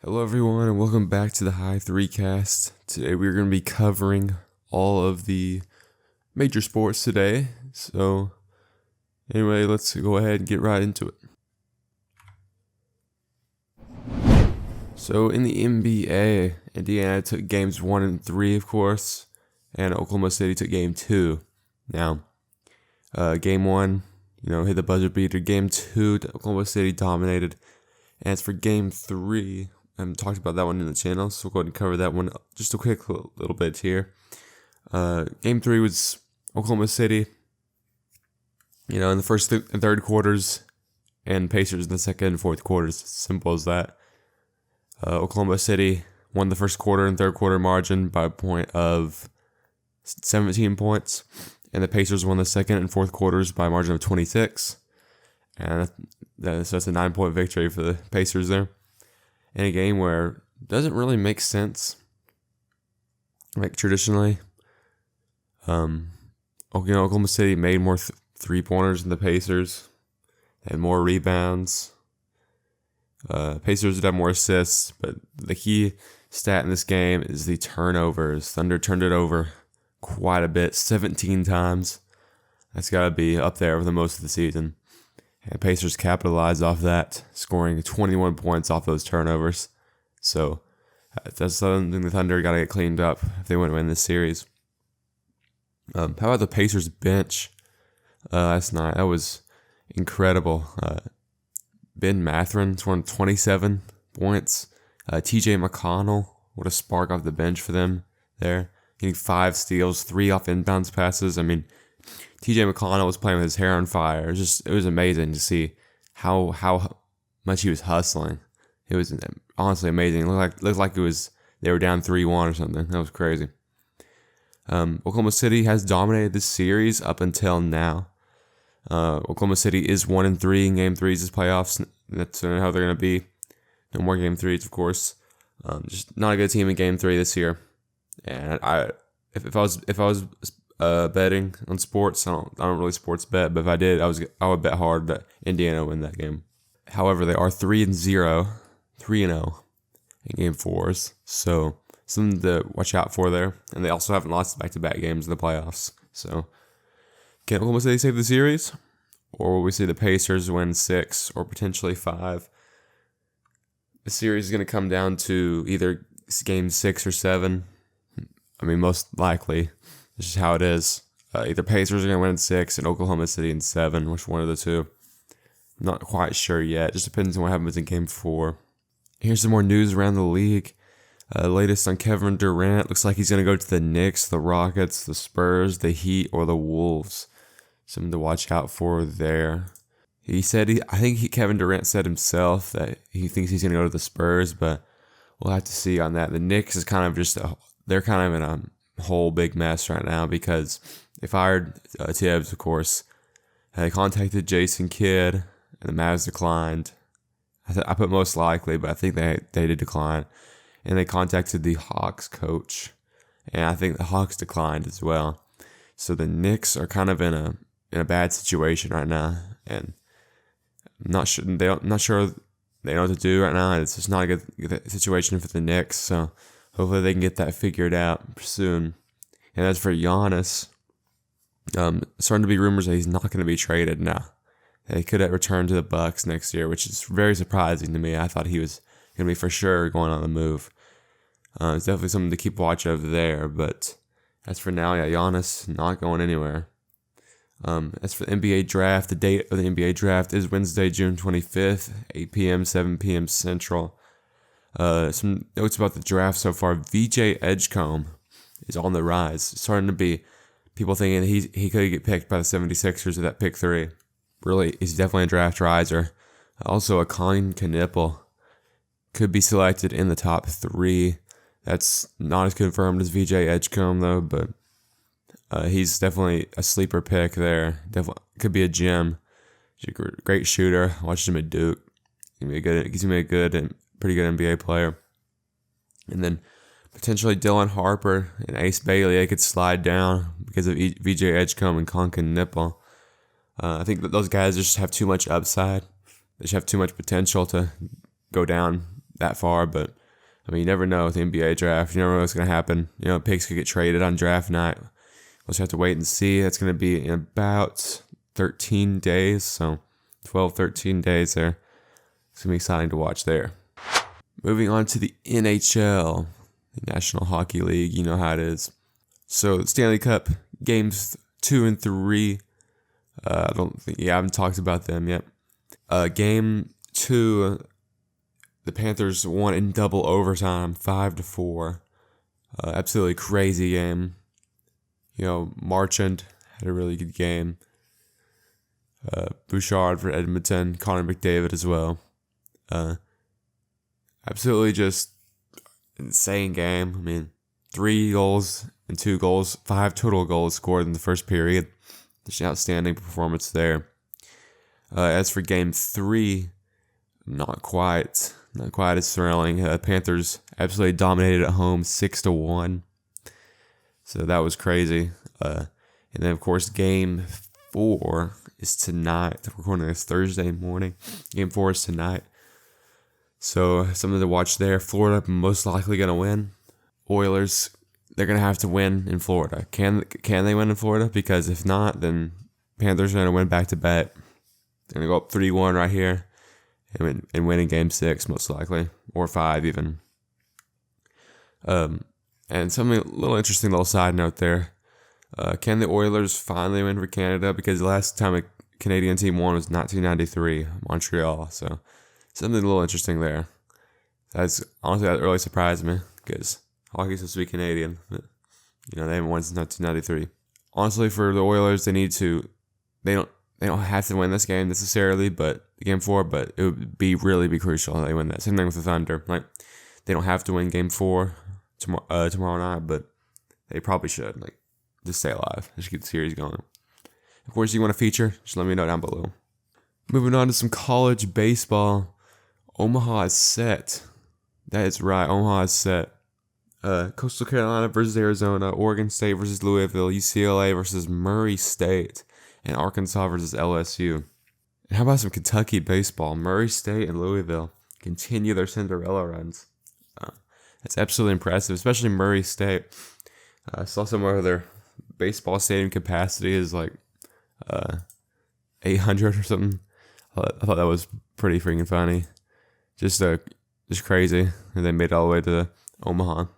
Hello everyone and welcome back to the HY3 cast. Today we're going to be covering all of the major sports today. So anyway, let's go ahead and get right into it. So in the NBA, Indiana took games 1 and 3 of course, and Oklahoma City took game 2. Now, game 1, hit the buzzer beater. Game 2, Oklahoma City dominated. And as for game 3, I haven't talked about that one in the channel, so we'll go ahead and cover that one just a quick little bit here. Game 3 was Oklahoma City, in the first and third quarters, and Pacers in the second and fourth quarters. Simple as that. Oklahoma City won the first quarter and third quarter margin by a point of 17 points, and the Pacers won the second and fourth quarters by a margin of 26. And that's a 9-point victory for the Pacers there. In a game where it doesn't really make sense, like traditionally. Oklahoma City made more three-pointers than the Pacers. They had more rebounds. Pacers did have more assists, but the key stat in this game is the turnovers. Thunder turned it over quite a bit, 17 times. That's got to be up there for the most of the season. And Pacers capitalized off that, scoring 21 points off those turnovers. So that's something the Thunder got to get cleaned up if they want to win this series. How about the Pacers bench last night? That was incredible. Ben Mathurin scored 27 points. TJ McConnell, what a spark off the bench for them there. Getting 5 steals, 3 off inbounds passes. I mean, TJ McConnell was playing with his hair on fire. It was amazing to see how much he was hustling. It was honestly amazing. It looked like they were down 3-1 or something. That was crazy. Oklahoma City has dominated this series up until now. Oklahoma City is 1 and 3 in Game 3s this playoffs. That's how they're gonna be. No more Game 3s, of course. Just not a good team in Game 3 this year. And if I was betting on sports, I don't really sports bet, but if I did, I would bet hard that Indiana would win that game. However, they are 3-0 in Game 4s, so something to watch out for there. And they also haven't lost back-to-back games in the playoffs. So, can Oklahoma City save the series, or will we see the Pacers win 6 or potentially 5? The series is going to come down to either Game 6 or 7. I mean, most likely. This is how it is. Either Pacers are going to win in 6 and Oklahoma City in 7, which one of the two. I'm not quite sure yet. Just depends on what happens in Game 4. Here's some more news around the league. Latest on Kevin Durant. Looks like he's going to go to the Knicks, the Rockets, the Spurs, the Heat, or the Wolves. Something to watch out for there. Kevin Durant said himself that he thinks he's going to go to the Spurs, but we'll have to see on that. The Knicks is kind of they're kind of in a whole big mess right now because they fired Tibbs, of course. They contacted Jason Kidd, and the Mavs declined. I put most likely, but I think they did decline. And they contacted the Hawks coach, and I think the Hawks declined as well. So the Knicks are kind of in a bad situation right now, and I'm not sure they know what to do right now. It's just not a good situation for the Knicks. So hopefully they can get that figured out soon. And as for Giannis, starting to be rumors that he's not going to be traded now. He could have returned to the Bucks next year, which is very surprising to me. I thought he was going to be for sure going on the move. It's definitely something to keep watch of there. But as for now, Giannis not going anywhere. As for the NBA draft, the date of the NBA draft is Wednesday, June 25th, 8 p.m., 7 p.m. Central. Some notes about the draft so far. VJ Edgecombe is on the rise. It's starting to be people thinking he could get picked by the 76ers at that pick 3. Really, he's definitely a draft riser. Also, a Colin Knippel could be selected in the top 3. That's not as confirmed as VJ Edgecombe, though, but he's definitely a sleeper pick there. Definitely could be a gem. He's a great shooter. Watched him at Duke. He's going to be a good and pretty good NBA player. And then potentially Dylan Harper and Ace Bailey, they could slide down because of VJ Edgecombe and Colin Knippel. I think that those guys just have too much upside. They just have too much potential to go down that far, but I mean, you never know with the NBA draft. You never know what's going to happen. Picks could get traded on draft night. We'll just have to wait and see. That's going to be in about 13 days, so 12, 13 days there. It's going to be exciting to watch there. Moving on to the NHL, the National Hockey League. You know how it is. So, Stanley Cup games 2 and 3. I haven't talked about them yet. Game 2, the Panthers won in double overtime, 5-4. Absolutely crazy game. Marchand had a really good game. Bouchard for Edmonton, Connor McDavid as well. Absolutely just insane game. I mean, 3 goals and 2 goals, 5 total goals scored in the first period. Just an outstanding performance there. As for game 3, not quite as thrilling. Panthers absolutely dominated at home, 6-1. So that was crazy. And then of course game 4 is tonight. We're recording this Thursday morning. Game 4 is tonight. So something to watch there. Florida most likely going to win. Oilers, they're going to have to win in Florida. Can they win in Florida? Because if not, then Panthers are going to win back-to-back. They're going to go up 3-1 right here and win in Game 6 most likely. Or 5 even. And something a little interesting little side note there. Can the Oilers finally win for Canada? Because the last time a Canadian team won was 1993, Montreal. So something a little interesting there. That really surprised me because hockey's supposed to be Canadian. But, they haven't won since 1993. Honestly, for the Oilers, they don't have to win this game necessarily, but Game 4. But it would really be crucial if they win that. Same thing with the Thunder. They don't have to win Game 4 tomorrow night, but they probably should. Just stay alive. Just keep the series going. Of course, you want a feature? Just let me know down below. Moving on to some college baseball. Omaha is set. That is right. Omaha is set. Coastal Carolina versus Arizona. Oregon State versus Louisville. UCLA versus Murray State. And Arkansas versus LSU. And how about some Kentucky baseball? Murray State and Louisville continue their Cinderella runs. That's absolutely impressive, especially Murray State. I saw somewhere their baseball stadium capacity is 800 or something. I thought that was pretty freaking funny. Just crazy. And they made it all the way to Omaha.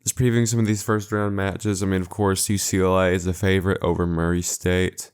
Just previewing some of these first round matches. I mean, of course, UCLA is the favorite over Murray State.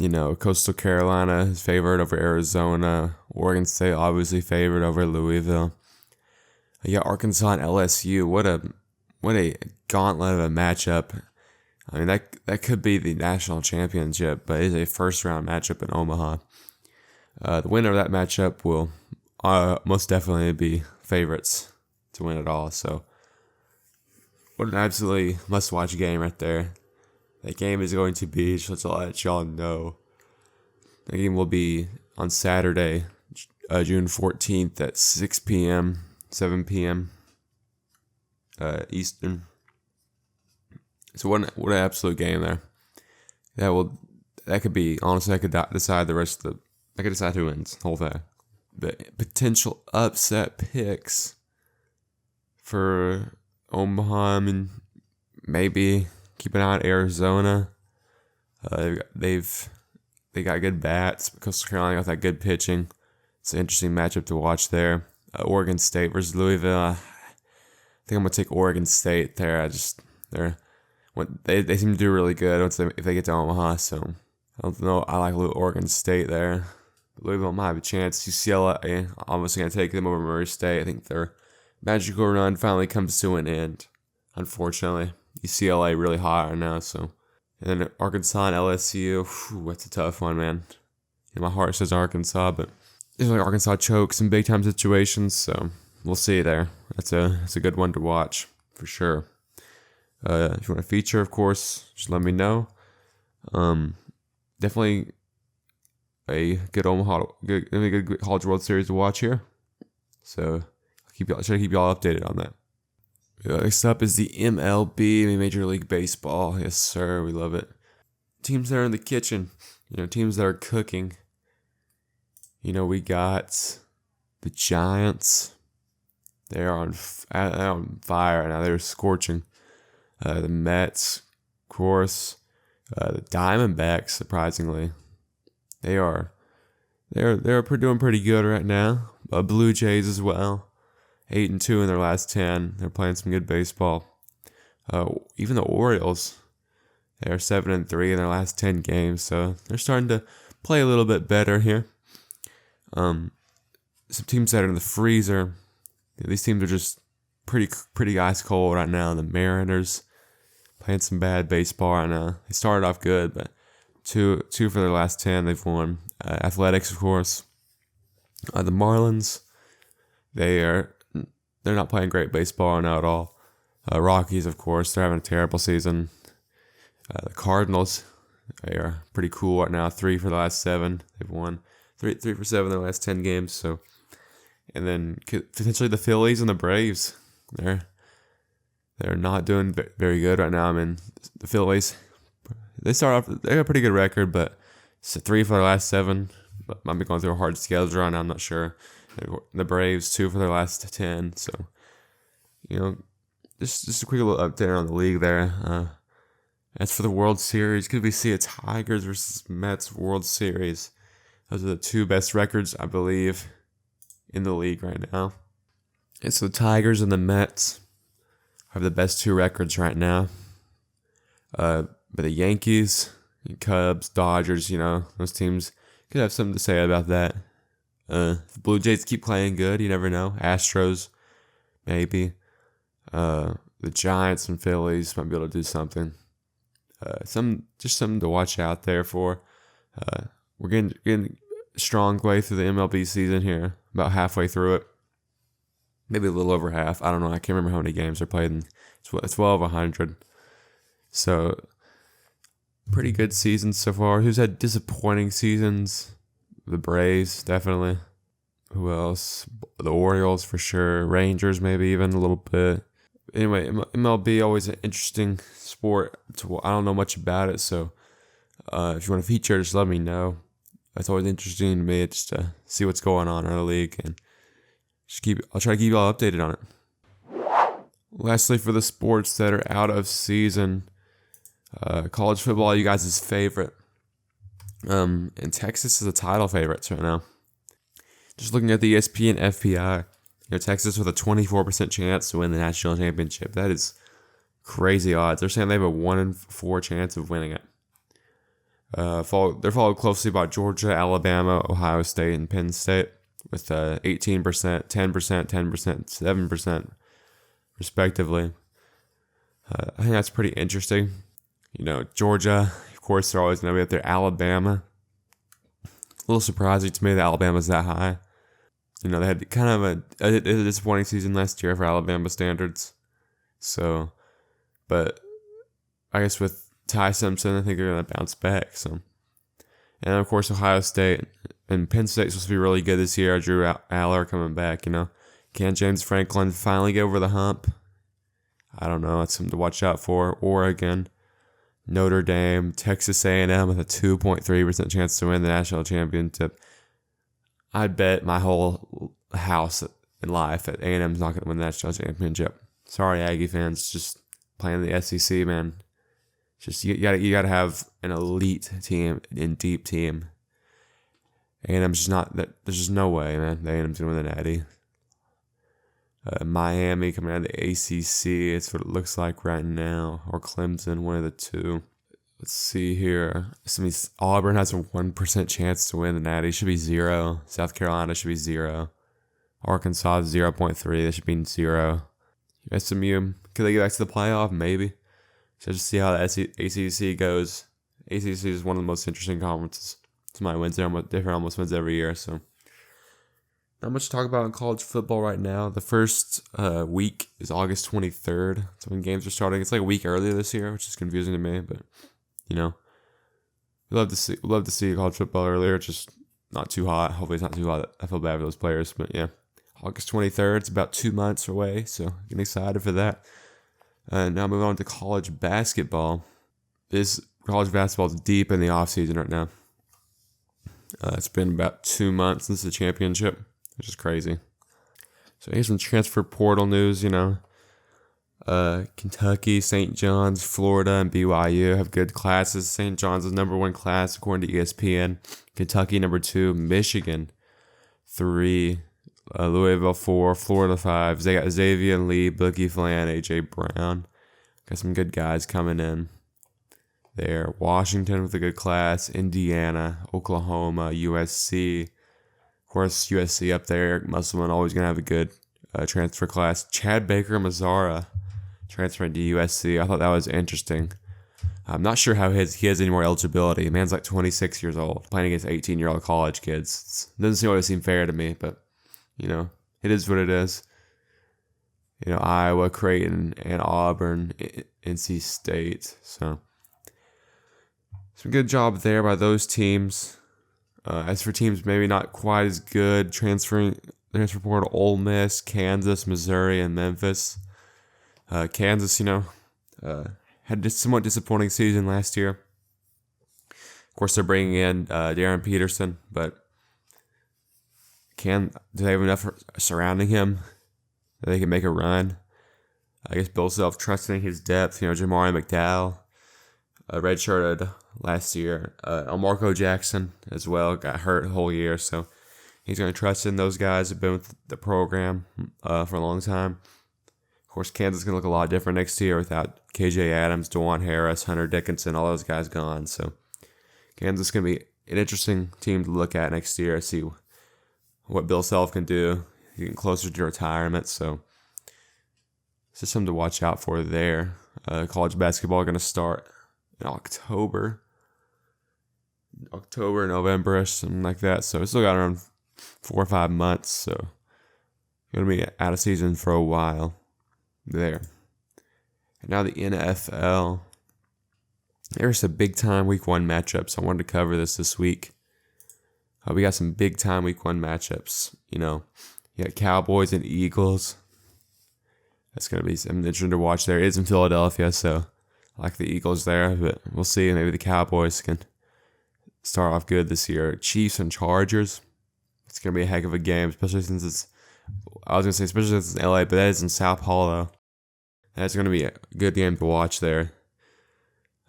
Coastal Carolina is favored over Arizona. Oregon State obviously favored over Louisville. Yeah, Arkansas and LSU. What a gauntlet of a matchup. I mean, that could be the national championship, but it's a first round matchup in Omaha. The winner of that matchup will most definitely be favorites to win it all. So, what an absolutely must watch game right there. That game is going to be, just to let y'all know, that game will be on Saturday, June 14th at 6 p.m., 7 p.m. Eastern. So what an absolute game there. That could be, honestly, I could decide the rest of I could decide who wins the whole thing. But potential upset picks for Omaha, I mean, maybe keep an eye on Arizona. They got good bats. Coastal Carolina got that good pitching. It's an interesting matchup to watch there. Oregon State versus Louisville. I think I'm gonna take Oregon State there. They seem to do really good if they get to Omaha. So I don't know. I like Oregon State there. Louisville might have a chance. UCLA obviously gonna take them over Murray State. I think their magical run finally comes to an end. Unfortunately, UCLA really hot right now. So and then Arkansas and LSU. That's a tough one, man. My heart says Arkansas, but it's like Arkansas chokes in big time situations, so we'll see there. That's a good one to watch for sure. If you want a feature, of course, just let me know. Definitely a good good College World Series to watch here. So try to keep y'all updated on that. Next up is the MLB, Major League Baseball. Yes, sir, we love it. Teams that are in the kitchen, teams that are cooking. We got the Giants they're on fire right now. They're scorching. The Mets, of course. The Diamondbacks, surprisingly, they're doing pretty good right now. Blue Jays as well, 8-2 in their last 10. They're playing some good baseball. Even the Orioles, they're 7-3 in their last 10 games, so they're starting to play a little bit better here. Some teams that are in the freezer, these teams are just pretty ice cold right now. The Mariners playing some bad baseball right now. They started off good, but two for their last 10 they've won. Athletics, of course. The Marlins, they're not playing great baseball right now at all. Rockies, of course, they're having a terrible season. The Cardinals, they are pretty cool right now. 3 for the last 7 they've won. 3 for 7 in the last 10 games. So, and then potentially the Phillies and the Braves, they're not doing very good right now. I mean, the Phillies, they got a pretty good record, but it's 3 for their last 7. But might be going through a hard schedule right now. I'm not sure. The Braves, 2 for their last 10. So, just a quick little update on the league there. As for the World Series, could we see a Tigers versus Mets World Series? Those are the 2 best records, I believe, in the league right now. And so the Tigers and the Mets have the best 2 records right now. But the Yankees, Cubs, Dodgers, those teams could have something to say about that. The Blue Jays keep playing good. You never know. Astros, maybe. The Giants and Phillies might be able to do something. Something to watch out there for. We're getting a strong way through the MLB season here. About halfway through it. Maybe a little over half. I don't know. I can't remember how many games are played in 1,200. So, pretty good seasons so far. Who's had disappointing seasons? The Braves, definitely. Who else? The Orioles, for sure. Rangers, maybe even a little bit. Anyway, MLB, always an interesting sport. I don't know much about it, so if you want to feature, just let me know. It's always interesting to me just to see what's going on in the league, and I'll try to keep you all updated on it. Lastly, for the sports that are out of season, college football, you guys' favorite. And Texas is the title favorites right now. Just looking at the ESPN FPI, Texas with a 24% chance to win the national championship. That is crazy odds. They're saying they have a 1 in 4 chance of winning it. They're followed closely by Georgia, Alabama, Ohio State, and Penn State with 18%, 10%, 10%, 7%, respectively. I think that's pretty interesting. Georgia, of course, they're always going to be up there. Alabama, a little surprising to me that Alabama's that high. They had kind of a disappointing season last year for Alabama standards. So, but I guess with Ty Simpson, I think they're going to bounce back. So, and of course, Ohio State and Penn State's supposed to be really good this year. Drew Aller coming back. Can James Franklin finally get over the hump? I don't know. That's something to watch out for. Oregon, Notre Dame, Texas A&M with a 2.3% chance to win the national championship. I'd bet my whole house in life that A&M's not going to win the national championship. Sorry, Aggie fans, just playing the SEC, man. Just you gotta have an elite team and deep team. A&M's just not that. There's just no way, man. The A&M's gonna win the Natty. Miami coming out of the ACC. It's what it looks like right now, or Clemson, one of the two. Let's see here. Auburn has a 1% chance to win the Natty. It should be 0. South Carolina should be 0. Arkansas is 0.3. They should be 0. SMU, could they get back to the playoff? Maybe. So just see how the ACC goes. ACC is one of the most interesting conferences. Somebody wins there, almost wins every year. So not much to talk about in college football right now. The first week is August 23rd. That's when games are starting. It's like a week earlier this year, which is confusing to me, but we love to see college football earlier. It's just not too hot. Hopefully it's not too hot. I feel bad for those players, but yeah. August 23rd. It's about 2 months away, so getting excited for that. Now moving on to college basketball. College basketball is deep in the offseason right now. It's been about 2 months since the championship, which is crazy. So here's some transfer portal news. Kentucky, St. John's, Florida, and BYU have good classes. St. John's is #1 class according to ESPN. Kentucky #2, Michigan 3, Louisville 4, Florida 5. They got Xavier Lee, Boogie Flan, AJ Brown. Got some good guys coming in there. Washington with a good class. Indiana, Oklahoma, USC. Of course, USC up there. Eric Musselman always going to have a good transfer class. Chad Baker Mazzara transferring to USC. I thought that was interesting. I'm not sure how he has any more eligibility. The man's like 26 years old, playing against 18-year-old college kids. Doesn't always seem fair to me, but, it is what it is. Iowa, Creighton, and Auburn, NC State. So, some good job there by those teams. As for teams maybe not quite as good, transfer portal, Ole Miss, Kansas, Missouri, and Memphis. Kansas, had a somewhat disappointing season last year. Of course, they're bringing in Darren Peterson, but do they have enough surrounding him that they can make a run? I guess Bill Self trusting his depth. Jamari McDowell, redshirted last year. Marco Jackson as well got hurt the whole year, so he's going to trust in those guys who've been with the program for a long time. Of course, Kansas is going to look a lot different next year without KJ Adams, DeJuan Harris, Hunter Dickinson, all those guys gone. So Kansas is going to be an interesting team to look at next year, see what Bill Self can do. He's getting closer to retirement, so it's just something to watch out for there. College basketball going to start in October, November-ish, something like that. So it's still got around 4 or 5 months, so going to be out of season for a while there. And now the NFL. There's some big time week 1 matchups. I wanted to cover this week. We got some big time week 1 matchups. You got Cowboys and Eagles. That's going to be something interesting to watch there. It is in Philadelphia, so I like the Eagles there, but we'll see. Maybe the Cowboys can start off good this year. Chiefs and Chargers. It's going to be a heck of a game, especially since it's in LA, but that is in Sao Paulo. That's going to be a good game to watch there.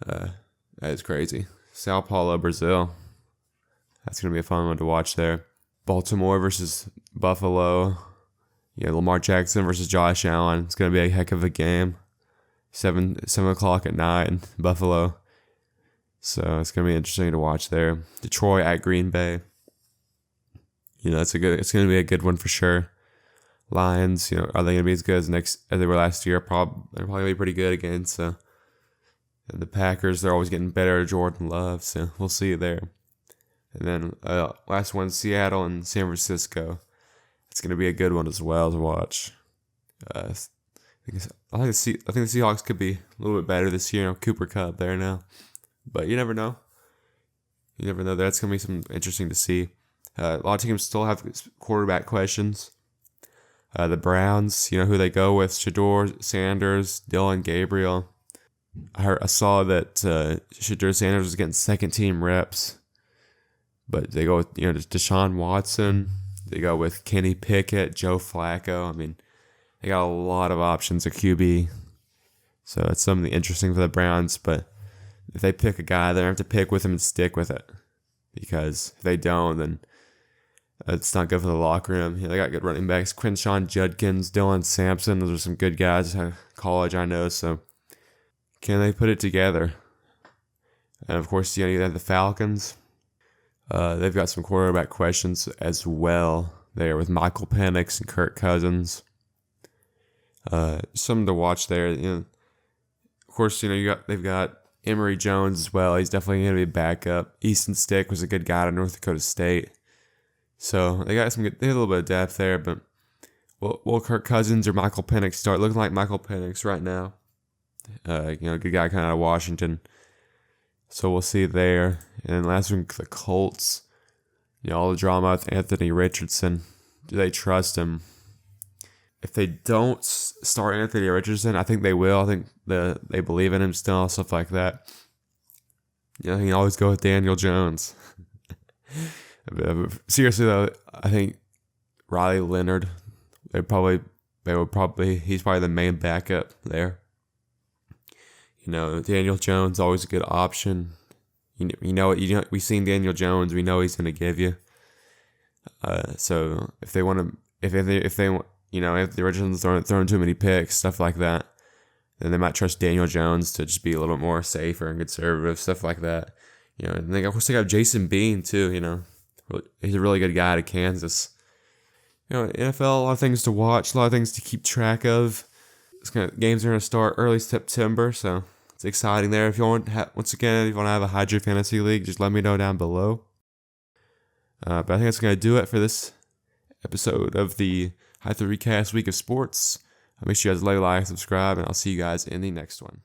That is crazy. Sao Paulo, Brazil. That's going to be a fun one to watch there. Baltimore versus Buffalo. Lamar Jackson versus Josh Allen. It's going to be a heck of a game. 7 o'clock at night in Buffalo. So it's going to be interesting to watch there. Detroit at Green Bay. It's going to be a good one for sure. Lions, are they going to be as good as they were last year? They're probably going to be pretty good again. So and the Packers, they're always getting better. Jordan Love, so we'll see you there. And then last one, Seattle and San Francisco. It's going to be a good one as well to watch. I think the Seahawks could be a little bit better this year. Cooper Kupp there now, but you never know. That's going to be something interesting to see. A lot of teams still have quarterback questions. The Browns, who they go with: Shedeur Sanders, Dylan Gabriel. I saw that Shedeur Sanders was getting second team reps, but they go with Deshaun Watson. They go with Kenny Pickett, Joe Flacco. I mean, they got a lot of options at QB, so that's something interesting for the Browns. But if they pick a guy, they have to pick with him and stick with it, because if they don't, then it's not good for the locker room. They got good running backs: Quinshawn Judkins, Dylan Sampson. Those are some good guys at college, I know. So can they put it together? And of course, you have the Falcons. They've got some quarterback questions as well there with Michael Penix and Kirk Cousins. Something to watch there. Of course, they've got Emory Jones as well. He's definitely going to be a backup. Easton Stick was a good guy to North Dakota State. So they got they have a little bit of depth there, but will Kirk Cousins or Michael Penix start? Looking like Michael Penix right now. Good guy kind of out of Washington. So we'll see there. And last one, the Colts. All the drama with Anthony Richardson. Do they trust him? If they don't start Anthony Richardson, I think they will. I think they believe in him still, stuff like that. You can always go with Daniel Jones. Seriously, though, I think Riley Leonard he's probably the main backup there. Daniel Jones always a good option. We've seen Daniel Jones. We know he's going to give you. So if they want to, if the Originals aren't throwing too many picks, stuff like that, then they might trust Daniel Jones to just be a little bit more safer and conservative, stuff like that. And of course they got Jason Bean too. He's a really good guy to Kansas. NFL, a lot of things to watch, a lot of things to keep track of. Games are going to start early September, so it's exciting there. If you want, once again, if you want to have a HY3 fantasy league, just let me know down below. But I think that's going to do it for this episode of the HY3 Cast Week of Sports. Make sure you guys like, subscribe, and I'll see you guys in the next one.